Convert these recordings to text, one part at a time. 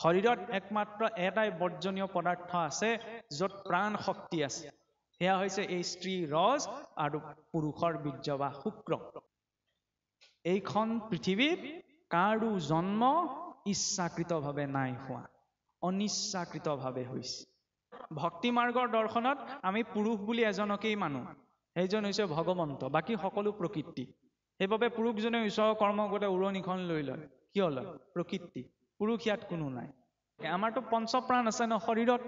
শৰীৰত একমাত্ৰ এটাই বৰ্জনীয় পদাৰ্থ আছে য'ত প্ৰাণ শক্তি আছে, সেয়া হৈছে এই স্ত্ৰী ৰজ আৰু পুৰুষৰ বীৰ্য বা শুক্ৰ। এইখন পৃথিৱীত কাৰো জন্ম ইচ্ছাকৃতভাৱে নাই হোৱা, অনিচ্ছাকৃতভাৱে হৈছে। ভক্তি মাৰ্গৰ দৰ্শনত আমি পুৰুষ বুলি এজনকেই মানো, সেইজন হৈছে ভগৱন্ত, বাকী সকলো প্ৰকৃতি। সেইবাবে পুৰুষজনে ঈশ্বৰৰ কৰ্ম কৰোঁতে উৰণিখন লৈ লয়। কিয় লয়? প্ৰকৃতি। পুৰুষ ইয়াত কোনো নাই। আমাৰতো পঞ্চপ্ৰাণ আছে ন শৰীৰত,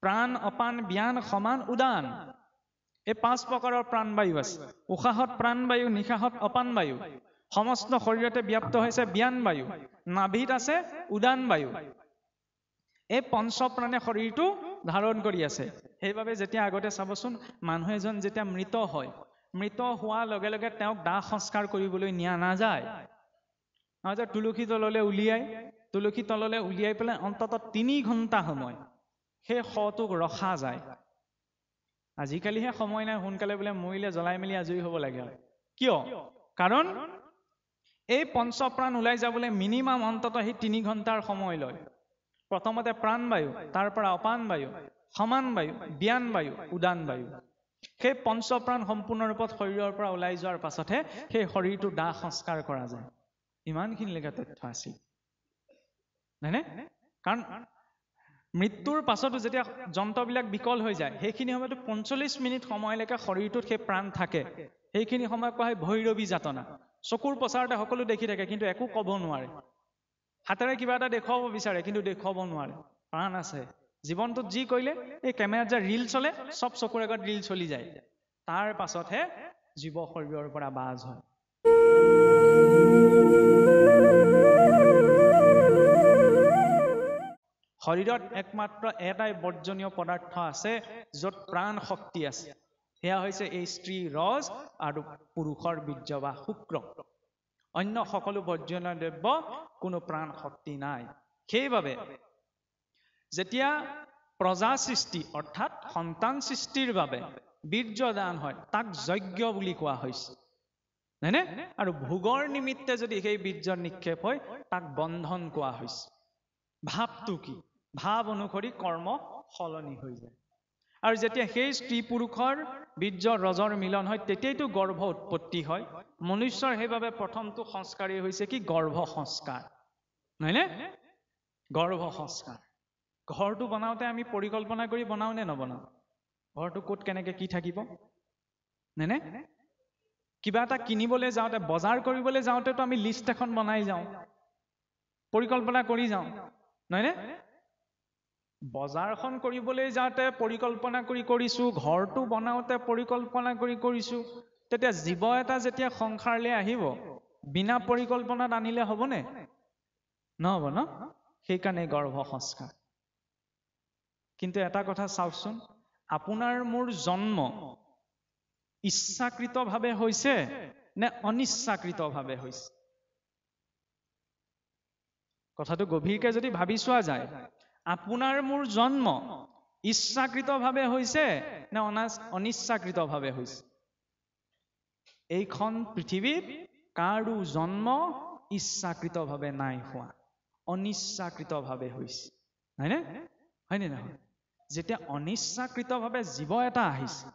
প্ৰাণ, অপান, ব্যান, সমান, উদান। এই 5 প্ৰকাৰৰ প্ৰাণবায়ু আছে। উশাহত প্ৰাণবায়ু, নিশাহত অপান বায়ু, সমস্ত শৰীৰতে ব্যাপ্ত হৈছে ব্যান বায়ু, নাভিত আছে উদান বায়ু। এই পঞ্চপ্ৰাণে শৰীৰটো ধাৰণ কৰি আছে। সেইবাবে যেতিয়া আগতে চাবচোন, মানুহ এজন যেতিয়া মৃত হয়, মৃত হোৱাৰ লগে লগে তেওঁক দাহ সংস্কাৰ কৰিবলৈ নিয়া নাযায়। তুলসী তললৈ উলিয়াই পেলাই অন্ততঃ 3 ঘণ্টা সময় সেই শটোক ৰখা যায়। আজিকালিহে সময় নাই, সোনকালে বোলে মৰিলে জ্বলাই মেলি আজৰি হ'ব লাগে। কিয়? কাৰণ এই পঞ্চপ্ৰাণ ওলাই যাবলৈ মিনিমাম অন্ততঃ সেই 3 ঘণ্টাৰ সময় লয়। প্ৰথমতে প্ৰাণবায়ু, তাৰ পৰা অপান বায়ু, সমান বায়ু, ব্যান বায়ু, উদান বায়ু। সেই পঞ্চপ্ৰাণ সম্পূৰ্ণ ৰূপত শৰীৰৰ পৰা ওলাই যোৱাৰ পাছতহে সেই শৰীৰটো দাহ সংস্কাৰ কৰা যায়। ইমানখিনিলৈকে তথ্য আছিল, হয়নে? কাৰণ মৃত্যুৰ পাছতো যেতিয়া যন্ত্ৰবিলাক বিকল হৈ যায়, সেইখিনি সময়তো 45 মিনিট সময়লৈকে শৰীৰটোত সেই প্ৰাণ থাকে। সেইখিনি সময় কোৱা হয় ভৈৰৱী যাতনা। চকুৰ প্ৰচাৰতে সকলো দেখি থাকে, কিন্তু একো ক'ব নোৱাৰে। হাতেৰে কিবা এটা দেখুৱাব বিচাৰে, কিন্তু দেখুৱাব নোৱাৰে। প্ৰাণ আছে। জীৱনটোত যি কৰিলে, এই কেমেৰাত যে ৰীল চলে, চব চকুৰ আগত ৰীল চলি যায়। তাৰ পাছতহে জীৱ শৰীৰৰ পৰা বাজ হয়। শৰীৰত একমাত্ৰ এটাই বৰ্জনীয় পদাৰ্থ আছে য'ত প্ৰাণ শক্তি আছে, সেয়া হৈছে এই স্ত্ৰী ৰজ আৰু পুৰুষৰ বীৰ্য বা শুক্ৰ। অন্য সকলো বৰ্জনীয় দ্ৰব্য কোনো প্ৰাণ শক্তি নাই। সেইবাবে যেতিয়া প্ৰজা সৃষ্টি অৰ্থাৎ সন্তান সৃষ্টিৰ বাবে বীৰ্য দান হয়, তাক যজ্ঞ বুলি কোৱা হৈছে, হয়নে? আৰু ভোগৰ নিমিত্তে যদি সেই বীৰ্য নিক্ষেপ হয়, তাক বন্ধন কোৱা হৈছে। ভাৱটো কি? ভাৱ অনুসৰি কৰ্ম সলনি হৈ যায়। আৰু যেতিয়া সেই স্ত্ৰী পুৰুষৰ বীৰ্য ৰজৰ মিলন হয়, তেতিয়াইতো গৰ্ভ উৎপত্তি হয়। মনুষ্যৰ সেইবাবে প্ৰথমটো সংস্কাৰেই হৈছে কি? গৰ্ভ সংস্কাৰ, নহয়নে? গৰ্ভ সংস্কাৰ। ঘৰটো বনাওঁতে আমি পৰিকল্পনা কৰি বনাও নে নবনাও? ঘৰটো ক'ত কেনেকে কি থাকিব, নে? কিবা এটা কিনিবলৈ যাওঁতে, বজাৰ কৰিবলৈ যাওঁতেতো আমি লিষ্ট এখন বনাই যাওঁ, পৰিকল্পনা কৰি যাওঁ, নহয়নে? বজাৰখন কৰিবলৈ যাওঁতে পৰিকল্পনা কৰি কৰিছো, ঘৰটো বনাওঁতে পৰিকল্পনা কৰি কৰিছো। তেতিয়া জীৱ এটা যেতিয়া সংসাৰলৈ আহিব, বিনা পৰিকল্পনাত আনিলে হ'বনে? নহ'ব ন? সেইকাৰণে গৰ্ভ সংস্কাৰ। কিন্তু এটা কথা চাওকচোন, আপোনাৰ মোৰ জন্ম ইচ্ছাকৃতভাৱে হৈছে নে অনিচ্ছাকৃতভাৱে হৈছে? কথাটো গভীৰকে যদি ভাবি চোৱা যায়, আপোনাৰ মোৰ জন্ম ইচ্ছাকৃতভাৱে হৈছে নে অনিচ্ছাকৃতভাৱে হৈছে? এইখন পৃথিৱীত কাৰো জন্ম ইচ্ছাকৃতভাৱে নাই হোৱা, অনিচ্ছাকৃতভাৱে হৈছে, হয়নে? হয়নে নহয়? যেতিয়া অনিচ্ছাকৃতভাৱে জীৱ এটা আহিছে,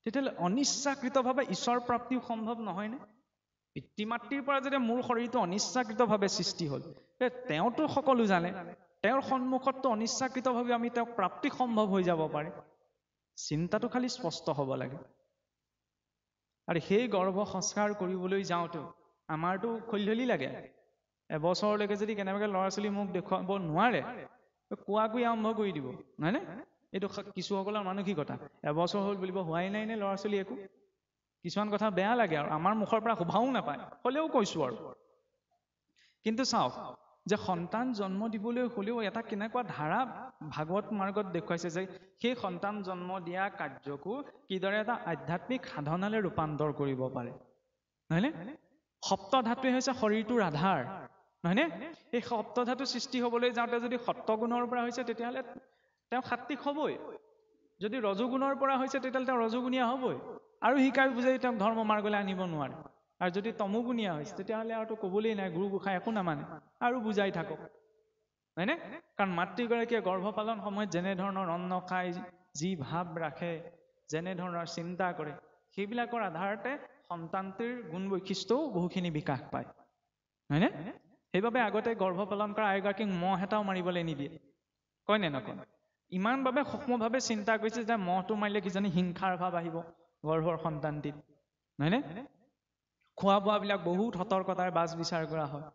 তেতিয়াহ'লে অনিচ্ছাকৃতভাৱে ঈশ্বৰ প্ৰাপ্তিও সম্ভৱ নহয়নে? পিতৃ মাতৃৰ পৰা যেতিয়া মোৰ শৰীৰটো অনিচ্ছাকৃতভাৱে সৃষ্টি হ'ল, তেওঁতো সকলো জানে, তেওঁৰ সন্মুখততো অনিচ্ছাকৃতভাৱে আমি তেওঁক প্ৰাপ্তি সম্ভৱ হৈ যাব পাৰে। চিন্তাটো খালি স্পষ্ট হ'ব লাগে। আৰু সেই গৰ্ভ সংস্কাৰ কৰিবলৈ যাওঁতে আমাৰতো খলধলি লাগে। এবছৰলৈকে যদি কেনেবাকৈ ল'ৰা ছোৱালী মোক দেখুৱাব নোৱাৰে, কোৱাকৈ আৰম্ভ কৰি দিব, নহয়নে? এইটো কিছুসকলৰ মানসিকতা। এবছৰ হ'ল বুলিব, হোৱাই নাই নে ল'ৰা ছোৱালী একো? কিছুমান কথা বেয়া লাগে, আৰু আমাৰ মুখৰ পৰা শুভাও নাপায়, হ'লেও কৈছো আৰু। কিন্তু চাওক, যে সন্তান জন্ম দিবলৈ হ'লেও এটা কেনেকুৱা ধাৰা ভাগৱত মাৰ্গত দেখুৱাইছে, যে সেই সন্তান জন্ম দিয়া কাৰ্যকো কিদৰে এটা আধ্যাত্মিক সাধনালৈ ৰূপান্তৰ কৰিব পাৰে, নহয়নে? সপ্ত ধাতুৱে হৈছে শৰীৰটোৰ আধাৰ, নহয়নে? এই সপ্ত ধাতু সৃষ্টি হ'বলৈ যাওঁতে যদি সত্ত্বগুণৰ পৰা হৈছে, তেতিয়াহ'লে তেওঁ সাত্বিক হ'বই। যদি ৰজগুণৰ পৰা হৈছে, তেতিয়াহ'লে তেওঁ ৰজগুণীয়া হ'বই। আৰু শিকাই বুজাই তেওঁক ধৰ্ম মাৰ্গলৈ আনিব নোৱাৰে। আৰু যদি তমোগুণীয়া হৈছে, তেতিয়াহ'লে আৰু ক'বলেই নাই, গুৰু গোসাঁই একো নামানে, আৰু বুজাই থাকক। হয়নে? কাৰণ মাতৃগৰাকীয়ে গৰ্ভপালন সময়ত যেনে ধৰণৰ অন্ন খায়, যি ভাৱ ৰাখে, যেনে ধৰণৰ চিন্তা কৰে, সেইবিলাকৰ আধাৰতে সন্তানটিৰ গুণ বৈশিষ্ট্যও বহুখিনি বিকাশ পায়, হয়নে? সেইবাবে আগতে গৰ্ভপালন কৰা আইগৰাকীক মহ এটাও মাৰিবলৈ নিদিয়ে, কয় নে নকয়? ইমান বাবে সূক্ষ্মভাৱে চিন্তা কৰিছে যে মহটো মাৰিলে কিজানি হিংসাৰ ভাৱ আহিব গৰ্ভৰ সন্তানটিত, হয়নে? খোৱা বোৱাবিলাক বহুত সতৰ্কতাৰে বাছ বিচাৰ কৰা হয়,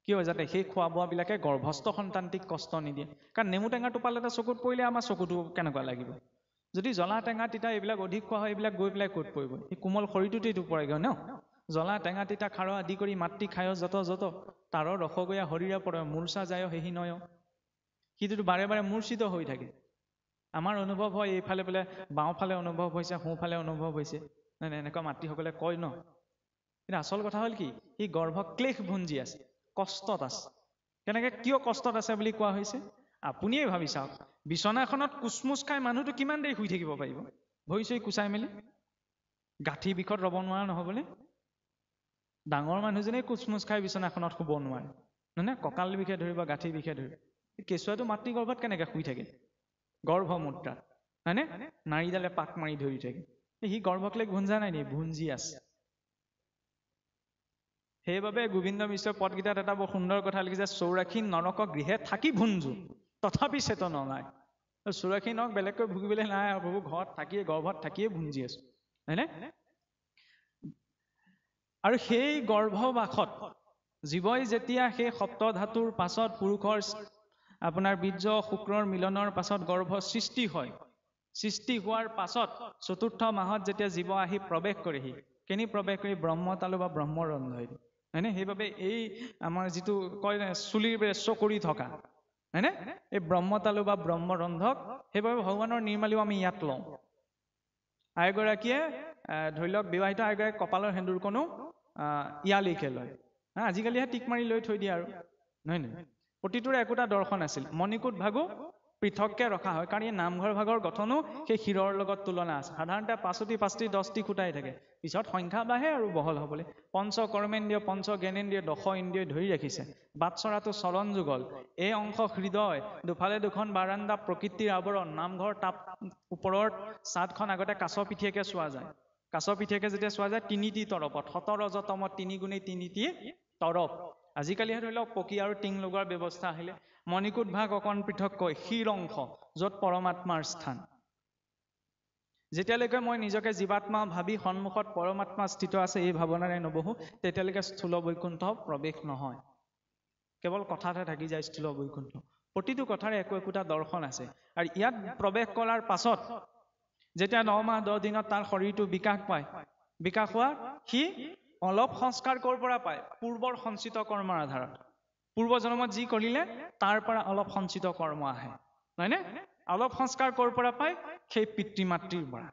কিয়? যাতে সেই খোৱা বোৱাবিলাকে গৰ্ভস্থ সন্তানটিক কষ্ট নিদিয়ে। কাৰণ নেমু টেঙা টোপালতে চকুত পৰিলে আমাৰ চকুটো কেনেকুৱা লাগিব? যদি জ্বলা টেঙা তিতা এইবিলাক অধিক খোৱা হয়, এইবিলাক গৈ পেলাই ক'ত পৰিব? এই কোমল শৰীৰটোতেইটো পৰেগৈ ন? জ্বলা টেঙা তিতা খাৰ আদি কৰি মাতৃ খায় যত যত তাৰৰ ৰসগৈয়া শৰীৰে পৰে মূৰ্ছা যায় সেহি নয়। সিটোতো বাৰে বাৰে মূৰ্ছিত হৈ থাকে। আমাৰ অনুভৱ হয় এইফালে বোলে বাওঁফালে অনুভৱ হৈছে, সোঁফালে অনুভৱ হৈছে, এনেকুৱা মাতৃসকলে কয় ন। কিন্তু আচল কথা হ'ল কি, সি গৰ্ভ ক্লেশ ভুঞ্জি আছে, কষ্টত আছে। কেনেকে, কিয় কষ্টত আছে বুলি কোৱা হৈছে? আপুনিয়ে ভাবি চাওক, বিচনাখনত কুচমুচ খাই মানুহটো কিমান দেৰি শুই থাকিব পাৰিব? ভৰি চৰি কুচাই মেলি গাঁঠি বিষত ৰব নোৱাৰা নহ'বনে? ডাঙৰ মানুহজনে কুচমুচ খাই বিচনাখনত শুব নোৱাৰে, নহয় নে? কঁকাল বিষে ধৰিব, গাঁঠি বিষে ধৰিব। কেঁচুৱাটো মাতৃগৰ্ভত কেনেকে শুই থাকে? গৰ্ভমুদ্ৰাত, হয়নে? নাৰীডালে পাক মাৰি ধৰি থাকে। সি গৰ্ভক্লেশ ভুঞ্জা নাই নি? ভুঞ্জি আছে। সেইবাবে গোবিন্দ মিশ্ৰৰ পদগীতাত এটা বৰ সুন্দৰ কথা লিখিছে, চৌৰাশী নৰক গৃহে থাকি ভুঞ্জো তথাপি চেতন নাই। চৌৰাশী নৰক বেলেগকৈ ভুগিবলৈ নাই আৰু প্ৰভু ঘৰত থাকিয়ে, গৰ্ভত থাকিয়ে ভুঞ্জি আছো, হয়নে? আৰু সেই গৰ্ভবাসত জীৱই যেতিয়া সেই সপ্ত ধাতুৰ পাছত পুৰুষৰ আপোনাৰ বীৰ্য শুক্ৰৰ মিলনৰ পাছত গৰ্ভ সৃষ্টি হয়, সৃষ্টি হোৱাৰ পাছত চতুৰ্থ মাহত যেতিয়া জীৱ আহি প্ৰৱেশ কৰেহি, কেনি প্ৰৱেশ কৰি? ব্ৰহ্মতালু বা ব্ৰহ্মৰন্ধ্ৰই, হয়নে? সেইবাবে এই আমাৰ যিটো কয় চুলিৰ বেছ কৰি থকা, হয়নে? এই ব্ৰহ্মতালু বা ব্ৰহ্মৰন্ধ্ৰক সেইবাবে ভগৱানৰ নিৰ্মালিও আমি ইয়াত লওঁ। আইগৰাকীয়ে ধৰি লওক বিবাহিত আইগৰাকীয়ে কপালৰ সেন্দুৰকণো ইয়ালৈকে লয়। আজিকালিহে টিক মাৰি লৈ থৈ দিয়ে আৰু, নহয় নহয়? প্ৰতিটোৰে একোটা দৰ্শন আছিল। মণিকূট ভাগো পৃথককে ৰখা হয়, কাৰণ এই নামঘৰ ভাগৰ গঠনো সেই শিৰৰ লগত তুলনা আছে। সাধাৰণতে 5টি 5টি 10টি খুটাই থাকে, পিছত সংখ্যা বাঢ়ে আৰু বহল হ'বলৈ। পঞ্চ কৰ্মেন্দ্ৰিয়, পঞ্চ জ্ঞানেন্দ্ৰিয়, 10 ইন্দ্ৰিয় ধৰি ৰাখিছে। বাটচৰাটো চৰণ যুগল, এই অংশ হৃদয়, দুফালে দুখন বাৰান্দা, প্ৰকৃতিৰ আৱৰণ। নামঘৰ তাপ ওপৰৰ চাদখন আগতে কাছ পিঠিয়েকে চোৱা যায়। কাছ পিঠিয়েকে যেতিয়া চোৱা যায় 3টি তৰপত, 17 3 গুণে 3টি তৰপ। আজিকালিহে ধৰি লওক পকী আৰু টিং লগোৱাৰ ব্যৱস্থা আহিলে। মণিকূট ভাগ অকণ পৃথককৈ শিৰ অংশ, য'ত পৰমাত্মাৰ স্থান। যেতিয়ালৈকে মই নিজকে জীৱাত্মা ভাবি সন্মুখত পৰমাত্মা স্থিত আছে এই ভাৱনাৰে নবহো, তেতিয়ালৈকে স্থূল বৈকুণ্ঠ প্ৰৱেশ নহয়। কেৱল কথাতহে থাকি যায় স্থূল বৈকুণ্ঠ। প্ৰতিটো কথাৰে একোটা দৰ্শন আছে। আৰু ইয়াত প্ৰৱেশ কৰাৰ পাছত যেতিয়া 9 মাহ 10 দিনত তাৰ শৰীৰটো বিকাশ পায়, বিকাশ হোৱা সি অলপ সংস্কাৰ ক'ৰ পৰা পায়? পূৰ্বৰ সঞ্চিত কৰ্মৰ আধাৰত। পূৰ্ব জন্মত যি কৰিলে তাৰ পৰা অলপ সঞ্চিত কৰ্ম আহে, হয়নে? অলপ সংস্কাৰ ক'ৰ পৰা পায়? সেই পিতৃ মাতৃৰ পৰা।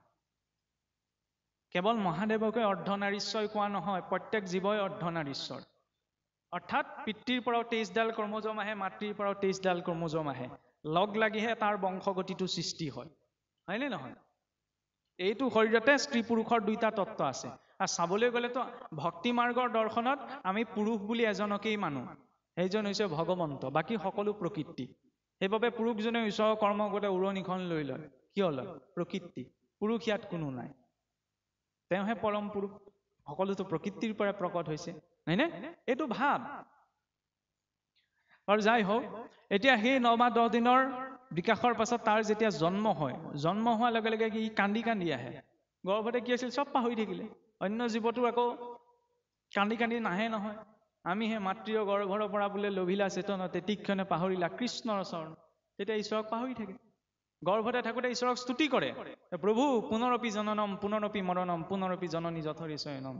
কেৱল মহাদেৱকে অৰ্ধনাৰীশ্বৰ কোৱা নহয়, প্ৰত্যেক জীৱই অৰ্ধনাৰীশ্বৰ। অৰ্থাৎ পিতৃৰ পৰাও 23ডাল ক্ৰমোজম আহে, মাতৃৰ পৰাও 23ডাল ক্ৰমোজম আহে। লগ লাগিহে তাৰ বংশগতিটো সৃষ্টি হয়, হয়নে নহয়? এইটো শৰীৰতে স্ত্ৰী পুৰুষৰ 2টা তত্ত্ব আছে। আৰু চাবলৈ গ'লেতো ভক্তি মাৰ্গৰ দৰ্শনত আমি পুৰুষ বুলি এজনকেই মানো, সেইজন হৈছে ভগৱন্ত, বাকী সকলো প্ৰকৃতি। সেইবাবে পুৰুষজনে ঈশ্বৰৰ কৰ্ম গোটে উৰণিখন লৈ লয়। কিয় লয়? প্ৰকৃতি। পুৰুষ ইয়াত কোনো নাই, তেওঁহে পৰম পুৰুষ। সকলোতো প্ৰকৃতিৰ পৰা প্ৰকট হৈছে, হয়নে? এইটো ভাৱ। আৰু যাই হওক, এতিয়া সেই 9 মাহ 10 দিনৰ বিকাশৰ পাছত তাৰ যেতিয়া জন্ম হয়, জন্ম হোৱাৰ লগে লগে ই কান্দি কান্দি আহে। গৰ্ভতে কি আছিল চব পাহৰি থাকিলে। অন্য জীৱটো আকৌ কান্দি কান্দি নাহে নহয়। আমি হে মাতৃৰ গৰ্ভৰ পৰা বোলে লভিলা চেতনতে তীক্ষণে পাহৰিলা কৃষ্ণৰ চৰণ। তেতিয়া ঈশ্বৰক পাহৰি থাকে। গৰ্ভতে থাকোঁতে ঈশ্বৰক স্তুতি কৰে, প্ৰভু পুনৰপি জননম পুনৰপি মৰণম পুনৰপি জননী যথৰি শয়নম।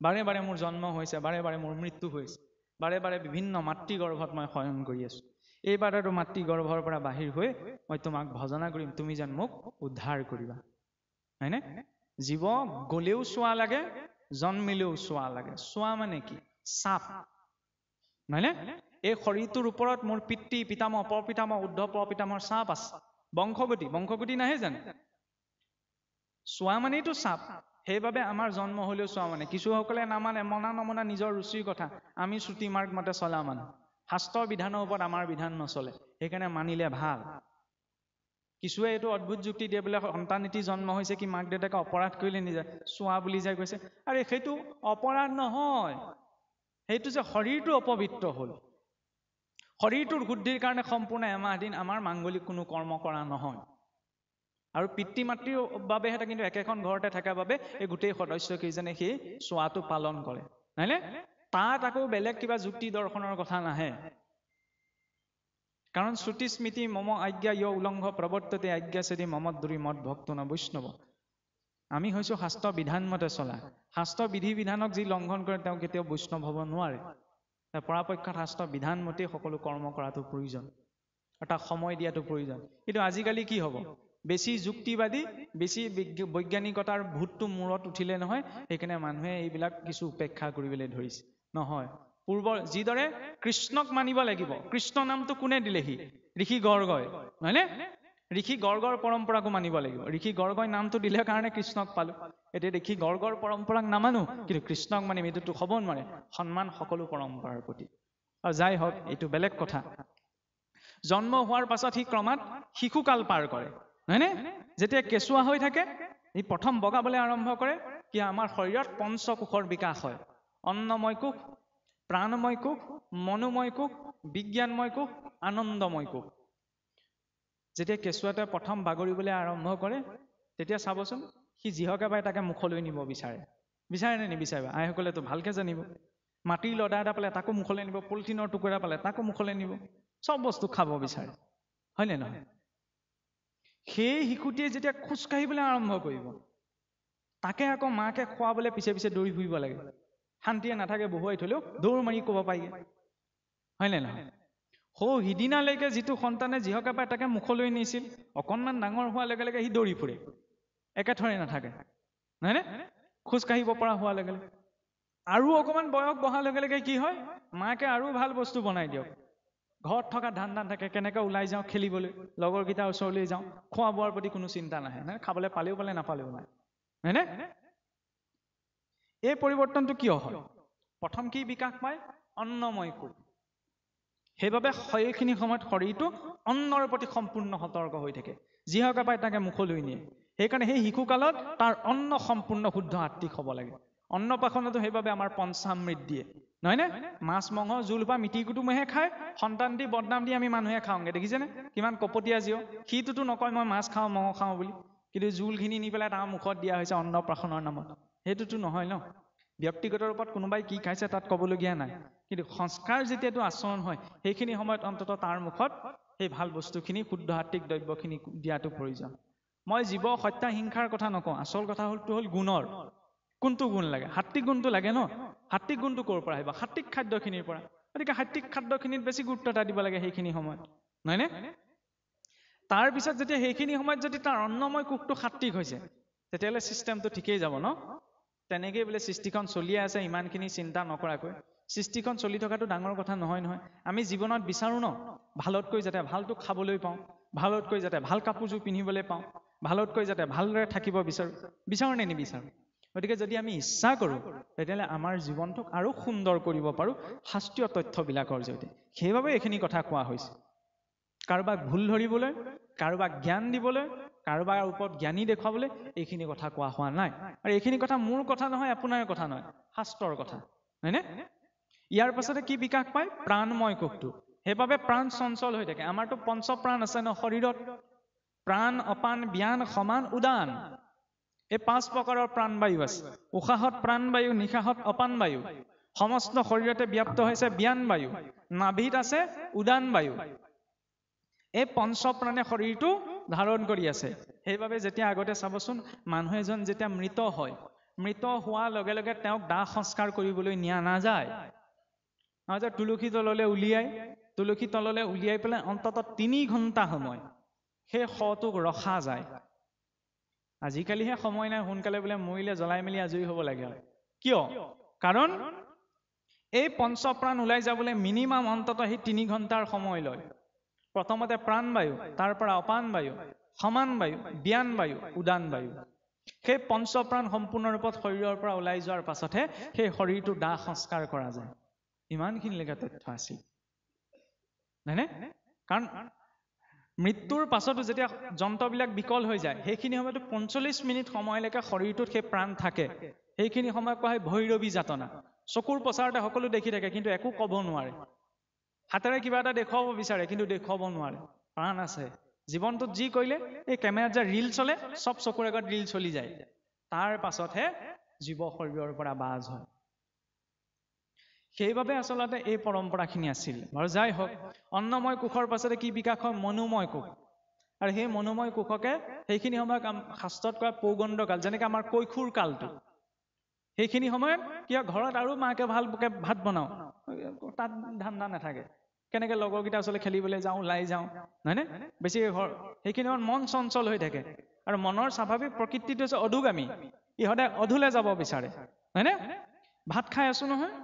বাৰে বাৰে মোৰ জন্ম হৈছে, বাৰে বাৰে মোৰ মৃত্যু হৈছে, বাৰে বাৰে বিভিন্ন মাতৃগৰ্ভত মই শয়ন কৰি আছো। এইবাৰ আৰু মাতৃগৰ্ভৰ পৰা বাহিৰ হৈ মই তোমাক ভজনা কৰিম, তুমি যেন মোক উদ্ধাৰ কৰিবা, হয়নে? জীৱ গলেও চোৱা লাগে, জন্মিলেও চোৱা লাগে। চোৱা মানে কি? চাপ, হয়নে? এই শৰীৰটোৰ ওপৰত মোৰ পিতৃ পিতামহ পৰপিতামহ উদ্ধৱ পৰপিতামহৰ চাপ আছে। বংশগতি নাহে জানো? চোৱা মানেইতো চাপ। সেইবাবে আমাৰ জন্ম হলেও চোৱা মানে। কিছুসকলে নামানে, মনা নমনা নিজৰ ৰুচিৰ কথা। আমি শ্ৰুতি মাৰ্গ মতে চলা মানুহ। শাস্ত্ৰৰ বিধানৰ ওপৰত আমাৰ বিধান নচলে, সেইকাৰণে মানিলে ভাল। কিছুৱে এইটো অদ্ভুত যুক্তি দিয়ে বোলে সন্তান এটি জন্ম হৈছে কি মাক দেউতাকে অপৰাধ কৰিলে নিজে চোৱা বুলি যায় কৈছে। আৰে সেইটো অপৰাধ নহয়, সেইটো যে শৰীৰটো অপবিত্ৰ হ'ল। শৰীৰটোৰ শুদ্ধিৰ কাৰণে সম্পূৰ্ণ এমাহ দিন আমাৰ মাংগলিক কোনো কৰ্ম কৰা নহয়। আৰু পিতৃ মাতৃৰ বাবেহে কিন্তু একেখন ঘৰতে থকা বাবে এই গোটেই সদস্য কেইজনে সেই চোৱাটো পালন কৰে, হয়নে? তাত আকৌ বেলেগ কিবা যুক্তি দৰ্শনৰ কথা নাহে। কাৰণ শ্ৰুতি স্মৃতি মম আজ্ঞা য় উলংঘ প্ৰৱৰ্ততে আজ্ঞা চেদি মমদ্দুৰি মদ ভক্ত ন বৈষ্ণৱ। আমি হৈছো শাস্ত্ৰ বিধান মতে চলা। শাস্ত্ৰ বিধি বিধানক যি লংঘন কৰে তেওঁ কেতিয়াও বৈষ্ণৱ হ'ব নোৱাৰে। পৰাপক্ষত শাস্ত্ৰ বিধান মতে সকলো কৰ্ম কৰাটো প্ৰয়োজন, এটা সময় দিয়াটো প্ৰয়োজন। কিন্তু আজিকালি কি হ'ব, বেছি যুক্তিবাদী, বেছি বৈজ্ঞানিকতাৰ ভূতটো মূৰত উঠিলে নহয়, সেইকাৰণে মানুহে এইবিলাক কিছু উপেক্ষা কৰিবলৈ ধৰিছে। নহয়, পূৰ্বৰ যিদৰে কৃষ্ণক মানিব লাগিব, কৃষ্ণ নামটো কোনে দিলেহি? ঋষি গৰ্গই, হয়নে? ঋষি গৰ্গৰ পৰম্পৰাকো মানিব লাগিব। ঋষি গৰ্গই নামটো দিলে কাৰণে কৃষ্ণক পালো। এতিয়া ঋষি গৰ্গৰ পৰম্পৰাক নামানো কিন্তু কৃষ্ণক মানিম, এইটোতো হ'ব নোৱাৰে। সন্মান সকলো পৰম্পৰাৰ প্ৰতি। আৰু যাই হওক, এইটো বেলেগ কথা। জন্ম হোৱাৰ পাছত সি ক্ৰমাৎ শিশুকাল পাৰ কৰে, হয়নে? যেতিয়া কেঁচুৱা হৈ থাকে সি প্ৰথম বগাবলৈ আৰম্ভ কৰে কি আমাৰ শৰীৰত পঞ্চকোষৰ বিকাশ হয়। অন্নময় কোষ, প্ৰাণময় কোষ, মনোময় কোষ, বিজ্ঞানময় কোষ, আনন্দময় কোষ। যেতিয়া কেঁচুৱাটোৱে প্ৰথম বাগৰিবলৈ আৰম্ভ কৰে তেতিয়া চাবচোন সি যিহকে পায় তাকে মুখলৈ নিব বিচাৰে। বিচাৰে নে নিবিচাৰে? আইসকলেতো ভালকে জানিব। মাটিৰ লদা এটা পালে তাকো মুখলৈ নিব, পলিথিনৰ টুকুৰা পালে তাকো মুখলৈ নিব, চব বস্তু খাব বিচাৰে, হয়নে নহয়? সেই শিশুটিয়ে যেতিয়া খোজ কাঢ়িবলৈ আৰম্ভ কৰিব তাকে আকৌ মাকে খোৱাবলৈ পিছে পিছে দৌৰি ফুৰিব লাগে। শান্তিয়ে নাথাকে, বহুৱাই থলেও দৌৰ মাৰি ক'ব পাৰি, হয়নে নহয়? সিদিনালৈকে যিটো সন্তানে যিহকে পায় তাকে মুখলৈ নিছিল, অকণমান ডাঙৰ হোৱাৰ লগে লগে সি দৌৰি ফুৰে, একেথৰে নাথাকে, হয়নে? খোজ কাঢ়িব পৰা হোৱাৰ লগে লগে। আৰু অকণমান বয়স বহাৰ লগে লগে কি হয়, মাকে আৰু ভাল বস্তু বনাই দিয়ক, ঘৰত থকা ধান থাকে, কেনেকৈ ওলাই যাওঁ খেলিবলৈ, লগৰকেইটাৰ ওচৰলৈ যাওঁ, খোৱা বোৱাৰ প্ৰতি কোনো চিন্তা নাহে, খাবলৈ পালেও পালে নাপালেও নাই, হয়নে? এই পৰিৱৰ্তনটো কিয় হয়? প্ৰথম কি বিকাশ পায়? অন্নময় কোষ। সেইবাবে সেইখিনি সময়ত শৰীৰটো অন্নৰ প্ৰতি সম্পূৰ্ণ সতৰ্ক হৈ থাকে, যিহকে পায় তাকে মুখলৈ নিয়ে। সেইকাৰণে সেই শিশুকালত তাৰ অন্ন সম্পূৰ্ণ শুদ্ধ আত্মিক হ'ব লাগে। অন্নপ্ৰাশনতো সেইবাবে আমাৰ পঞ্চামৃত দিয়ে, নহয়নে? মাছ মাংস জোল বা মিতিৰ কুটুমেহে খায়, সন্তান দি বদনাম দি আমি মানুহে খাওঁগে। দেখিছেনে কিমান কপটীয়া জীৱ? সিটোতো নকয় মই মাছ খাওঁ মঙহ খাওঁ বুলি, কিন্তু জোলখিনি নি পেলাই তাৰ মুখত দিয়া হৈছে অন্নপ্ৰাশনৰ নামত। সেইটোতো নহয় ন। ব্যক্তিগত ৰূপত কোনোবাই কি খাইছে তাত ক'বলগীয়া নাই, কিন্তু সংস্কাৰ যেতিয়াটো আচৰণ হয় সেইখিনি সময়ত অন্তত তাৰ মুখত সেই ভাল বস্তুখিনি, শুদ্ধ আত্মিক দ্ৰব্যখিনি দিয়াটো প্ৰয়োজন। মই জীৱ হত্যা হিংসাৰ কথা নকওঁ, আচল কথা হ'ল গুণৰ। কোনটো গুণ লাগে? সাত্বিক গুণটো লাগে ন। সাত্বিক গুণটো ক'ৰ পৰা আহিব? সাত্বিক খাদ্যখিনিৰ পৰা। গতিকে সাত্বিক খাদ্যখিনিত বেছি গুৰুত্ব এটা দিব লাগে সেইখিনি সময়ত, নহয়নে? তাৰপিছত যেতিয়া সেইখিনি সময়ত যদি তাৰ অন্নময় কোষটো সাত্বিক হৈছে তেতিয়াহ'লে চিষ্টেমটো ঠিকেই যাব ন। তেনেকেই বোলে সৃষ্টিখন চলিয়ে আছে ইমানখিনি চিন্তা নকৰাকৈ। সৃষ্টিখন চলি থকাটো ডাঙৰ কথা নহয় নহয়। আমি জীৱনত বিচাৰো ন ভালতকৈ যাতে ভালটো খাবলৈ পাওঁ, ভালতকৈ যাতে ভাল কাপোৰযোৰ পিন্ধিবলৈ পাওঁ, ভালতকৈ যাতে ভালদৰে থাকিব বিচাৰো নে নিবিচাৰো? গতিকে যদি আমি ইচ্ছা কৰোঁ তেতিয়াহ'লে আমাৰ জীৱনটোক আৰু সুন্দৰ কৰিব পাৰোঁ শাস্ত্ৰীয় তথ্যবিলাকৰ জৰিয়তে। সেইবাবে এইখিনি কথা কোৱা হৈছে। কাৰোবাক ভুল ধৰিবলৈ, কাৰোবাক জ্ঞান দিবলৈ, কাৰোবাৰ ওপৰত জ্ঞানী দেখুৱাবলৈ এইখিনি কথা কোৱা হোৱা নাই। আৰু এইখিনি কথা মোৰ কথা নহয়, আপোনাৰ কথা নহয়, শাস্ত্ৰৰ কথা, হয়নে? ইয়াৰ পাছতে কি বিকাশ পায়? প্ৰাণময় কোষটো। সেইবাবে প্ৰাণ চঞ্চল হৈ থাকে। আমাৰতো পঞ্চপ্ৰাণ আছে ন শৰীৰত, প্ৰাণ, অপান, ব্যান, সমান, উদান। এই 5 প্ৰকাৰৰ প্ৰাণবায়ু আছে। উশাহত প্ৰাণবায়ু, নিশাহত অপান বায়ু, সমস্ত শৰীৰতে ব্যাপ্ত হৈছে ব্যান বায়ু, নাভিত আছে উদান বায়ু। এই পঞ্চপ্ৰাণে শৰীৰটো ধাৰণ কৰি আছে। সেইবাবে যেতিয়া আগতে চাবচোন মানুহ এজন যেতিয়া মৃত হয়, মৃত হোৱাৰ লগে লগে তেওঁক দাহ সংস্কাৰ কৰিবলৈ নিয়া নাযায়। তুলসী তললৈ উলিয়াই পেলাই অন্তত 3 ঘণ্টা সময় সেই শটোক ৰখা যায়। আজিকালিহে সময় নাই, সোনকালে বোলে মৰিলে জ্বলাই মেলি আজৰি হ'ব লাগে। কিয়? কাৰণ এই পঞ্চপ্ৰাণ ওলাই যাবলৈ মিনিমাম অন্তত সেই 3 ঘণ্টাৰ সময় লয়। প্ৰথমতে প্ৰাণবায়ু, তাৰ পৰা অপান বায়ু, সমান বায়ু, ব্যান বায়ু, উদান বায়ু। সেই পঞ্চপ্ৰাণ সম্পূৰ্ণ ৰূপত শৰীৰৰ পৰা ওলাই যোৱাৰ পাছতহে সেই শৰীৰটো দাহ সংস্কাৰ কৰা যায়। ইমানখিনিলৈকে তথ্য আছিল। হয়নে? কাৰণ মৃত্যুৰ পাছতো যেতিয়া যন্ত্ৰবিলাক বিকল হৈ যায়, সেইখিনি সময়তো 45 মিনিট সময়লৈকে শৰীৰটোত সেই প্ৰাণ থাকে। সেইখিনি সময় কোৱা হয় ভৈৰৱী যাতনা। চকুৰ প্ৰচাৰতে সকলো দেখি থাকে, কিন্তু একো ক'ব নোৱাৰে। হাতেৰে কিবা এটা দেখুৱাব বিচাৰে, কিন্তু দেখুৱাব নোৱাৰে। প্ৰাণ আছে। জীৱনটোত যি কৰিলে, এই কেমেৰাত যে ৰীল চলে, চব চকুৰ আগত ৰীল চলি যায়। তাৰ পাছতহে জীৱ শৰীৰৰ পৰা বাজ হয়। সেইবাবে আচলতে এই পৰম্পৰাখিনি আছিল। বাৰু যাই হওক, অন্নময় কোষৰ পাছতে কি বিকাশ হয়? মনোময় কোষ। আৰু সেই মনোময় কোষকে সেইখিনি সময়ত শাস্ত্ৰত কয় পৌগণ্ড কাল, যেনেকৈ আমাৰ কৈশোৰ কালটো। সেইখিনি সময়ত কি হয়, ঘৰত আৰু মাকে ভালকে ভাত বনাওঁ, তাত ধান্দা নাথাকে। কেনেকে লগৰকেইটা ওচৰলৈ খেলিবলৈ যাওঁ, ওলাই যাওঁ, হয়নে? বেছি সেইখিনি সময়ত মন চঞ্চল হৈ থাকে। আৰু মনৰ স্বাভাৱিক প্ৰকৃতিটো হৈছে অধোগামী। ই সদায় অধোলে যাব বিচাৰে, হয়নে? ভাত খাই আছো নহয়,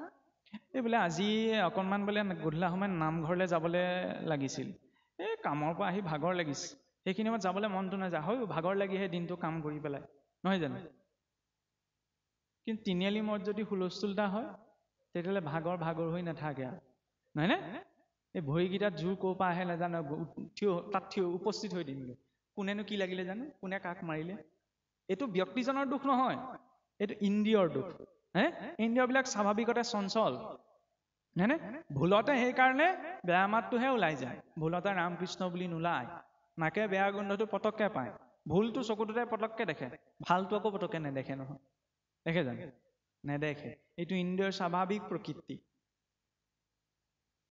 এই বোলে আজি অকণমান বোলে গধূলা সময়ত নামঘৰলৈ যাবলৈ লাগিছিল, এই কামৰ পৰা আহি ভাগৰ লাগিছে, সেইখিনি সময়ত যাবলৈ মনটো নাযায়। হয়, ভাগৰ লাগিহে দিনটো কাম কৰি পেলাই, নহয় জানো? কিন্তু তিনিআলি মূৰত যদি হুলস্থুলতা হয়, তেতিয়াহ'লে ভাগৰ হৈ নাথাকে আৰু, নহয়নে? এই ভৰিকেইটাত জোৰ ক'ৰ পৰা আহে নাজানো, তাত উপস্থিত হৈ দিমগৈ। কোনেনো কি লাগিলে জানো, কোনে কাক মাৰিলে। এইটো ব্যক্তিজনৰ দুখ নহয়, এইটো ইন্দ্ৰিয়ৰ দুখ। ইন্দ্ৰিয়বিলাক স্বাভাৱিকতে চঞ্চল, হয়নে? ভুলতে সেইকাৰণে বেয়া মাতটোহে ওলাই যায়। ভুলতে ৰামকৃষ্ণ বুলি নোলায়। নাকে বেয়া গোন্ধটো পটককে পায়। ভুলটো চকুটোতে পটককে দেখে, ভালটো আকৌ পটককে নেদেখে নহয়। দেখে জানো? নেদেখে। এইটো ইন্দ্ৰিয়ৰ স্বাভাৱিক প্ৰকৃতি।